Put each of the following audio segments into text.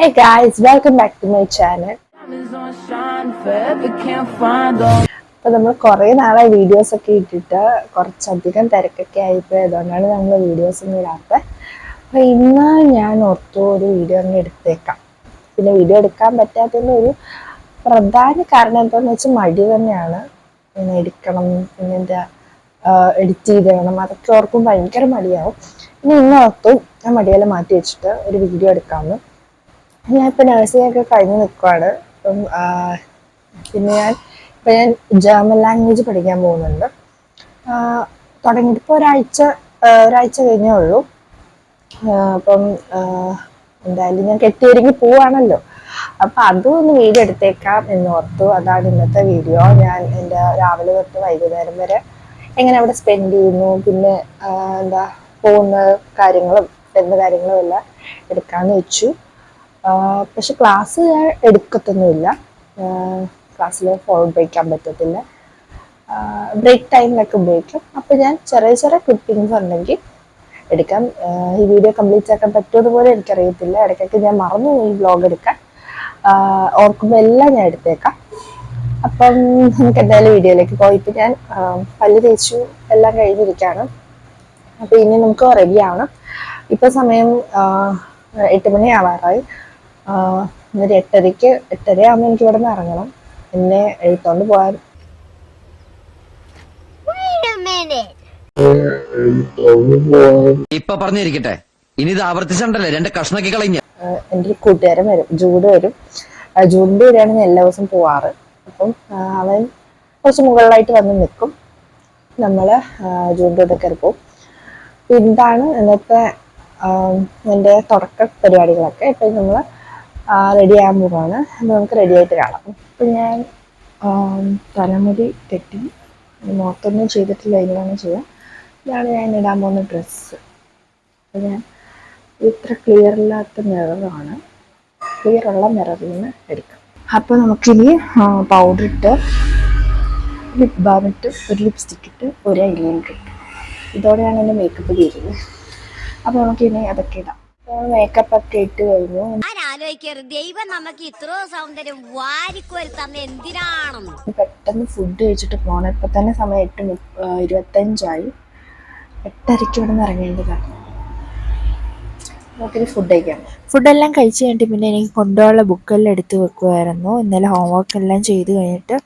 Hey guys, welcome back to my channel. അപ്പോൾ നമ്മൾ കുറേ നാളായി വീഡിയോസ് ഒക്കെ ഇട്ടിട്ട് കുറച്ചധികം തിരക്കൊക്കെ ആയിപ്പോയി, അതുകൊണ്ടാണ് നമ്മൾ വീഡിയോസ് ഒന്നും ഇടാത്തത്. അപ്പോൾ ഇന്ന് ഞാൻ ഓർത്തു ഒരു വീഡിയോ ഒന്ന് എടുത്തേക്കാം. പിന്നെ വീഡിയോ എടുക്കാൻ പറ്റാത്തതിൻ്റെ ഒരു പ്രധാന കാരണം എന്താണെന്ന് വെച്ചാൽ മടി തന്നെയാണ്. പിന്നെ എടുക്കണം, പിന്നെ എന്താ എഡിറ്റ് ചെയ്ത് വേണം, അതൊക്കെ ഓർക്കും ഭയങ്കര മടിയാവും. പിന്നെ ഇന്ന് ഓർത്തു ആ മടിയെല്ലാം മാറ്റി വെച്ചിട്ട് ഒരു വീഡിയോ എടുക്കാമെന്ന്. ഞാനിപ്പോൾ നഴ്സിംഗ് ഒക്കെ കഴിഞ്ഞ് നിൽക്കുവാണ്. അപ്പം പിന്നെ ഞാൻ ജർമ്മൻ ലാംഗ്വേജ് പഠിക്കാൻ പോകുന്നുണ്ട്. തുടങ്ങിയിട്ടിപ്പോൾ ഒരാഴ്ച കഴിഞ്ഞേ ഉള്ളൂ. അപ്പം എന്തായാലും ഞാൻ കെട്ടിയൊരുങ്ങി പോവാണല്ലോ, അപ്പം അതും ഒന്ന് വീഡിയോ എടുത്തേക്കാം എന്ന് ഓർത്തു. അതാണ് ഇന്നത്തെ വീഡിയോ. ഞാൻ എൻ്റെ രാവിലെ തൊട്ട് വൈകുന്നേരം വരെ എങ്ങനെ അവിടെ സ്പെൻഡ് ചെയ്യുന്നു, പിന്നെ എന്താ പോകുന്ന കാര്യങ്ങളും വരുന്ന കാര്യങ്ങളും എല്ലാം എടുക്കാമെന്ന് വെച്ചു. പക്ഷെ ക്ലാസ് ഞാൻ എടുക്കത്തൊന്നുമില്ല. ക്ലാസ്സിൽ ഫോൺ ഉപയോഗിക്കാൻ പറ്റത്തില്ല. ബ്രേക്ക് ടൈമിലൊക്കെ ഉപയോഗിക്കും. അപ്പോൾ ഞാൻ ചെറിയ ചെറിയ ക്ലിപ്പിങ്സ് ഉണ്ടെങ്കിൽ എടുക്കാം. ഈ വീഡിയോ കംപ്ലീറ്റ് ആക്കാൻ പറ്റുമതുപോലെ എനിക്കറിയത്തില്ല. ഇടയ്ക്കൊക്കെ ഞാൻ മറന്നു ഈ വ്ലോഗ് എടുക്കാൻ. ഓർക്കുമ്പോൾ എല്ലാം ഞാൻ എടുത്തേക്കാം. അപ്പം നമുക്ക് എന്തായാലും വീഡിയോയിലേക്ക് പോയി. ഇപ്പം ഞാൻ പല്ല് തേച്ചു, എല്ലാം കഴിഞ്ഞിരിക്കുകയാണ്. അപ്പോൾ ഇനി നമുക്ക് റെഡി ആവണം. ഇപ്പം സമയം 8 മണി ആവാറായി. ഒരു 8:30 ആകുമ്പോൾ എനിക്ക് ഇവിടെ നിന്ന് ഇറങ്ങണം. എന്നെ എഴുത്തോണ്ട് പോകാൻ. ഇപ്പൊ പറഞ്ഞിരിക്കട്ടെ, ഇനി ഇത് ആവർത്തിച്ചണ്ടല്ലേ 2 കഷ്ണക്കി കളഞ്ഞ. എൻ്റെ ഒരു കൂട്ടുകാരൻ വരും, ജൂഡ് വരും. ജൂഡിൻ്റെ കൂടെയാണ് ഞാൻ എല്ലാ ദിവസവും പോവാറ്. അപ്പം അവൻ കുറച്ച് മുകളിലായിട്ട് വന്ന് നിൽക്കും. നമ്മൾ ജൂഡിൻ്റെ കൂടെ കയറി പോകും. ഇതാണ് ഇന്നത്തെ എൻ്റെ തുടക്ക പരിപാടികളൊക്കെ. ഇപ്പം നമ്മൾ റെഡി ആകാൻ പോവാണ്. അപ്പോൾ നമുക്ക് റെഡി ആയിട്ട് കാണാം. അപ്പം ഞാൻ തലമുടി കെട്ടി മുഖത്തൊന്നും ചെയ്തിട്ടില്ല, ഇനി വേണം ചെയ്യാം. ഇതാണ് ഞാൻ ഇടാൻ പോകുന്ന ഡ്രസ്സ്. അപ്പോൾ ഞാൻ ഇത്ര ക്ലിയറില്ലാത്ത മിററാണ്, ക്ലിയറുള്ള മിററിൽ നിന്ന് എടുക്കാം. അപ്പോൾ നമുക്കിനി പൗഡർ ഇട്ട്, ലിപ് ബാം ഇട്ട്, ഒരു ലിപ്സ്റ്റിക്ക് ഇട്ട്, ഒരു ഐലൈനർ ഇട്ട്, ഇതോടെയാണ് എൻ്റെ മേക്കപ്പ് തീരുന്നത്. അപ്പോൾ നമുക്കിനി അതൊക്കെ ഇടാം. മേക്കപ്പ് ഒക്കെ ഇട്ട് കഴിഞ്ഞു. പെട്ടെന്ന് ഫുഡ് കഴിച്ചിട്ട് പോകണം. ഇപ്പം തന്നെ സമയം 8:25. 8:30 ഇവിടെ നിന്ന് ഇറങ്ങേണ്ടതാണ്. നമുക്കിനി ഫുഡ് കഴിക്കാം. ഫുഡെല്ലാം കഴിച്ച് കഴിഞ്ഞിട്ട് പിന്നെ എനിക്ക് കൊണ്ടുപോകാനുള്ള ബുക്കെല്ലാം എടുത്ത് വെക്കുമായിരുന്നു. ഇന്നലെ ഹോംവർക്ക് എല്ലാം ചെയ്ത് കഴിഞ്ഞിട്ട്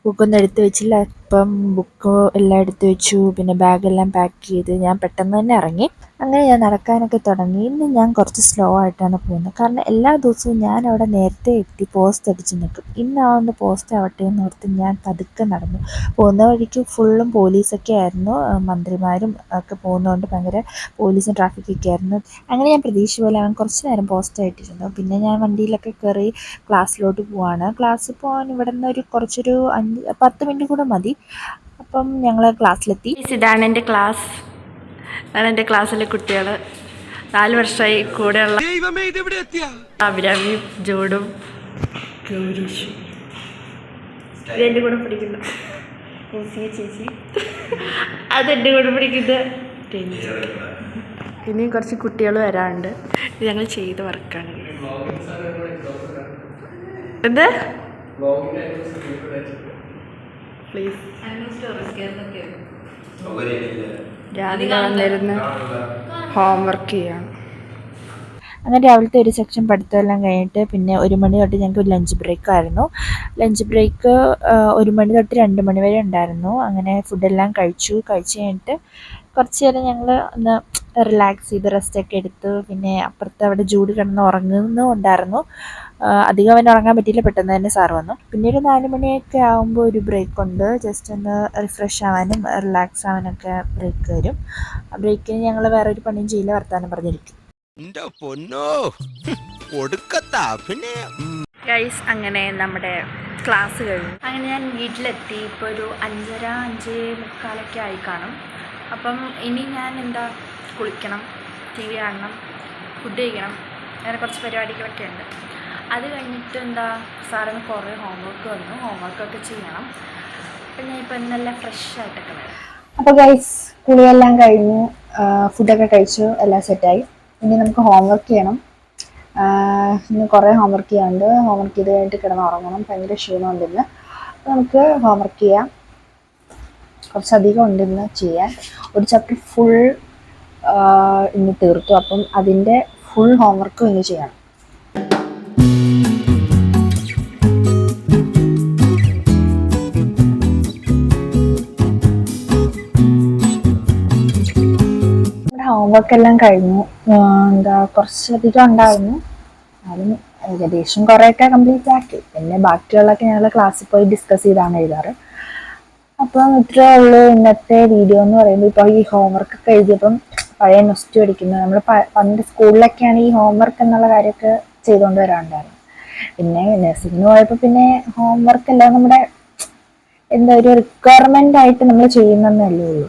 ബുക്കൊന്നും എടുത്ത് വെച്ചില്ല. അപ്പം ബുക്ക് എല്ലാം എടുത്ത് വെച്ചു. പിന്നെ ബാഗെല്ലാം പാക്ക് ചെയ്ത് ഞാൻ പെട്ടെന്ന് തന്നെ ഇറങ്ങി. അങ്ങനെ ഞാൻ നടക്കാനൊക്കെ തുടങ്ങി. ഇന്ന് ഞാൻ കുറച്ച് സ്ലോ ആയിട്ടാണ് പോകുന്നത്. കാരണം എല്ലാ ദിവസവും ഞാൻ അവിടെ നേരത്തെ എത്തി പോസ്റ്റ് അടിച്ച് നിൽക്കും. ഇന്നാവുന്ന പോസ്റ്റ് ആവട്ടെ എന്ന് ഓർത്ത് ഞാൻ പതുക്കെ നടന്നു. പോകുന്ന വഴിക്ക് ഫുള്ളും പോലീസൊക്കെ ആയിരുന്നു. മന്ത്രിമാരും ഒക്കെ പോകുന്നതുകൊണ്ട് ഭയങ്കര പോലീസും ട്രാഫിക്കൊക്കെ ആയിരുന്നു. അങ്ങനെ ഞാൻ പ്രതീക്ഷ പോലെ അവൻ കുറച്ച് നേരം പോസ്റ്റ് ആയിട്ടിരുന്നു. പിന്നെ ഞാൻ വണ്ടിയിലൊക്കെ കയറി ക്ലാസ്സിലോട്ട് പോവാണ്. ക്ലാസ്സിൽ പോകാൻ ഇവിടെ നിന്ന് കുറച്ചൊരു 10 മിനിറ്റ് കൂടെ മതി. അപ്പം ഞങ്ങൾ ക്ലാസ്സിലെത്തി. ഇതാണ് എൻ്റെ ക്ലാസ്. അതാണ് എൻ്റെ ക്ലാസ്സിലെ കുട്ടികൾ. 4 വർഷമായി കൂടെയുള്ള അഭിരാമിയും ജോഡും ഗൗരീഷും. ഇതെൻ്റെ കൂടെ പഠിക്കുന്ന ചേച്ചി, അതെൻ്റെ കൂടെ പഠിക്കുന്ന രഞ്ജി. ഇനിയും കുറച്ച് കുട്ടികൾ വരാറുണ്ട്. ഇത് ഞങ്ങൾ ചെയ്ത വർക്കാണ്. എന്ത് പ്ലീസ് രാവിലെ വന്നിരുന്ന് ഹോംവർക്ക് ചെയ്യാണ്. അങ്ങനെ രാവിലത്തെ ഒരു സെക്ഷൻ പഠിത്തമെല്ലാം കഴിഞ്ഞിട്ട് പിന്നെ 1 മണി തൊട്ട് ഞങ്ങൾക്ക് ഒരു ലഞ്ച് ബ്രേക്കായിരുന്നു. ലഞ്ച് ബ്രേക്ക് 1 മണി തൊട്ട് 2 മണി വരെ ഉണ്ടായിരുന്നു. അങ്ങനെ ഫുഡെല്ലാം കഴിച്ചു കഴിഞ്ഞിട്ട് കുറച്ച് നേരം ഞങ്ങൾ ഒന്ന് റിലാക്സ് ചെയ്ത് റെസ്റ്റൊക്കെ എടുത്ത്. പിന്നെ അപ്പുറത്ത് അവിടെ ജൂഡ് കിടന്ന് ഉറങ്ങുന്നുണ്ടായിരുന്നു. അധികം അവൻ ഉറങ്ങാൻ പറ്റിയില്ല, പെട്ടെന്ന് തന്നെ സാറ് വന്നു. പിന്നെ ഒരു 4 മണിയൊക്കെ ആകുമ്പോൾ ഒരു ബ്രേക്ക് ഉണ്ട്. ജസ്റ്റ് ഒന്ന് റിഫ്രഷ് ആവാനും റിലാക്സ് ആവാനൊക്കെ ബ്രേക്ക് വരും. ആ ബ്രേക്കിന് ഞങ്ങൾ വേറെ ഒരു പണിയും ചെയ്യില്ല, വർത്താനം പറഞ്ഞിരിക്കും. ഗൈസ്, അങ്ങനെ നമ്മുടെ ക്ലാസ് കഴിഞ്ഞു. അങ്ങനെ ഞാൻ വീട്ടിലെത്തി. ഇപ്പോൾ ഒരു 5:30-5:45 ആയി കാണും. അപ്പം ഇനി ഞാൻ കുളിക്കണം, TV കാണണം, ഫുഡ് കഴിക്കണം, അങ്ങനെ കുറച്ച് പരിപാടികളൊക്കെ ഉണ്ട്. അത് കഴിഞ്ഞിട്ട് സാറിന് കുറേ ഹോംവർക്ക് വന്നു, ഹോംവർക്കൊക്കെ ചെയ്യണം. അപ്പം ഞാൻ ഇപ്പം നല്ല ഫ്രഷ് ആയിട്ടൊക്കെ വരാം. അപ്പോൾ ഗൈസ്, കുളിയെല്ലാം കഴിഞ്ഞു, ഫുഡൊക്കെ കഴിച്ചു, എല്ലാം സെറ്റായി. ഇനി നമുക്ക് ഹോംവർക്ക് ചെയ്യണം. ഇന്ന് കുറേ ഹോംവർക്ക് ചെയ്യാണ്ട്. ഹോംവർക്ക് ചെയ്ത് കഴിഞ്ഞിട്ട് കിടന്ന് ഉറങ്ങണം. ഭയങ്കര ക്ഷീണമുണ്ട് ഇന്ന്. അപ്പോൾ നമുക്ക് ഹോംവർക്ക് ചെയ്യാം. കുറച്ചധികം ഉണ്ട് ഇന്ന് ചെയ്യാൻ. ഒരു ചാപ്റ്റർ ഫുൾ ഇന്ന് തീർത്തു. അപ്പം അതിൻ്റെ ഫുൾ ഹോംവർക്കും ഇന്ന് ചെയ്യണം. ഹോംവർക്ക് എല്ലാം കഴിഞ്ഞു. കുറച്ചധികം ഉണ്ടായിരുന്നു. അതും ഏകദേശം കുറേയൊക്കെ കംപ്ലീറ്റ് ആക്കി. പിന്നെ ബാക്കിയുള്ളതൊക്കെ ഞങ്ങൾ ക്ലാസ്സിൽ പോയി ഡിസ്കസ് ചെയ്താണ് എഴുതാറ്. അപ്പം ഇത്രേ ഉള്ളൂ ഇന്നത്തെ വീഡിയോ എന്ന് പറയുമ്പോൾ. ഇപ്പോൾ ഈ ഹോംവർക്ക് ഒക്കെ എഴുതിയപ്പം പഴയ നൊസ്റ്റു അടിക്കുന്നത്. നമ്മൾ പണ്ട് സ്കൂളിലൊക്കെയാണ് ഈ ഹോംവർക്ക് എന്നുള്ള കാര്യമൊക്കെ ചെയ്തുകൊണ്ട് വരാറുണ്ടായിരുന്നു. പിന്നെ നഴ്സിംഗിന് പോയപ്പോൾ പിന്നെ ഹോംവർക്ക് എല്ലാം നമ്മുടെ എന്താ ഒരു റിക്വയർമെൻ്റ് ആയിട്ട് നമ്മൾ ചെയ്യുന്നതല്ലേ ഉള്ളൂ.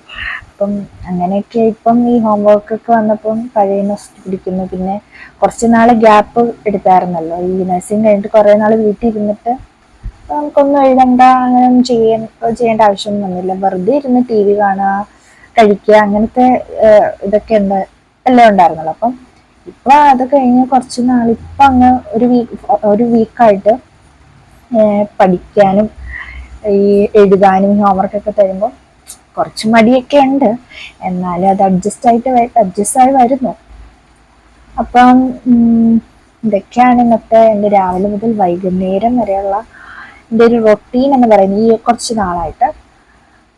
അപ്പം അങ്ങനെയൊക്കെ ഇപ്പം ഈ ഹോംവർക്കൊക്കെ വന്നപ്പം പഴയ നൊസ്റ്റു പിടിക്കുന്നു. പിന്നെ കുറച്ച് നാൾ ഗ്യാപ്പ് എടുത്തായിരുന്നല്ലോ ഈ നഴ്സിംഗ് കഴിഞ്ഞിട്ട്. കുറേ നാൾ വീട്ടിൽ ഇരുന്നിട്ട് നമുക്കൊന്നും എഴുതണ്ട, അങ്ങനെയൊന്നും ചെയ്യേണ്ട ആവശ്യമൊന്നും വന്നില്ല. വെറുതെ ഇരുന്ന് ടി വി കാണുക, കഴിക്കുക, അങ്ങനത്തെ ഇതൊക്കെ എല്ലാം ഉണ്ടായിരുന്നല്ലോ. അപ്പം ഇപ്പം അത് കഴിഞ്ഞ് കുറച്ച് നാൾ ഇപ്പം അങ്ങ് ഒരു വീക്കായിട്ട് പഠിക്കാനും ഈ എഴുതാനും ഹോംവർക്കൊക്കെ തരുമ്പോൾ കുറച്ച് മടിയൊക്കെ ഉണ്ട്. എന്നാലും അത് അഡ്ജസ്റ്റ് ആയി വരുന്നു. അപ്പം ഇതൊക്കെയാണ് ഇന്നത്തെ എൻ്റെ രാവിലെ മുതൽ വൈകുന്നേരം വരെയുള്ള എൻ്റെ ഒരു റൊട്ടീൻ എന്ന് പറയുന്നത് ഈ കുറച്ച് നാളായിട്ട്.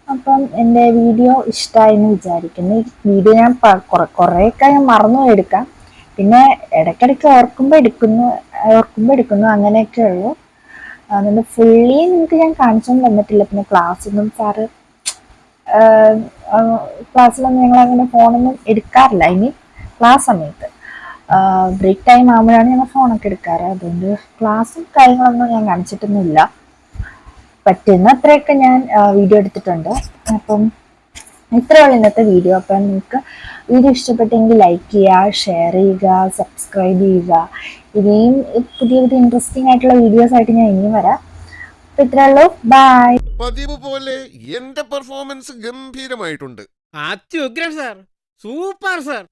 അപ്പം എൻ്റെ വീഡിയോ ഇഷ്ടമായെന്ന് വിചാരിക്കുന്നു. ഈ വീഡിയോ ഞാൻ കുറേയൊക്കെ ഞാൻ മറന്നു എടുക്കാം. പിന്നെ ഇടയ്ക്കിടയ്ക്ക് ഓർക്കുമ്പോൾ എടുക്കുന്നു അങ്ങനെയൊക്കെ ഉള്ളൂ. അതുകൊണ്ട് ഫുള്ളി നിങ്ങൾക്ക് ഞാൻ കാണിച്ചൊന്നും തന്നിട്ടില്ല. പിന്നെ ക്ലാസ്സിലൊന്നും ഞങ്ങൾ അങ്ങനെ ഫോണൊന്നും എടുക്കാറില്ല. ഇനി ക്ലാസ് സമയത്ത് ബ്രേക്ക് ടൈം ആകുമ്പോഴാണ് ഞങ്ങൾ ഫോണൊക്കെ എടുക്കാറ്. അതുകൊണ്ട് ക്ലാസ്സും കാര്യങ്ങളൊന്നും ഞാൻ കാണിച്ചിട്ടൊന്നുമില്ല. പറ്റുന്ന അത്രയൊക്കെ ഞാൻ വീഡിയോ എടുത്തിട്ടുണ്ട്. അപ്പം ഇത്രയുള്ള ഇന്നത്തെ വീഡിയോ. അപ്പം നിങ്ങൾക്ക് വീഡിയോ ഇഷ്ടപ്പെട്ടെങ്കിൽ ലൈക്ക് ചെയ്യുക, ഷെയർ ചെയ്യുക, സബ്സ്ക്രൈബ് ചെയ്യുക. ഇനിയും പുതിയ പുതിയ ഇൻട്രസ്റ്റിംഗ് ആയിട്ടുള്ള വീഡിയോസ് ആയിട്ട് ഞാൻ ഇനിയും വരാം. അപ്പം ഇത്രേ ഉള്ളൂ. ബൈ. പതിവ് പോലെ എന്റെ പെർഫോമൻസ് ഗംഭീരമായിട്ടുണ്ട്. അത്യുഗ്രൻ സാർ, സൂപ്പർ സാർ.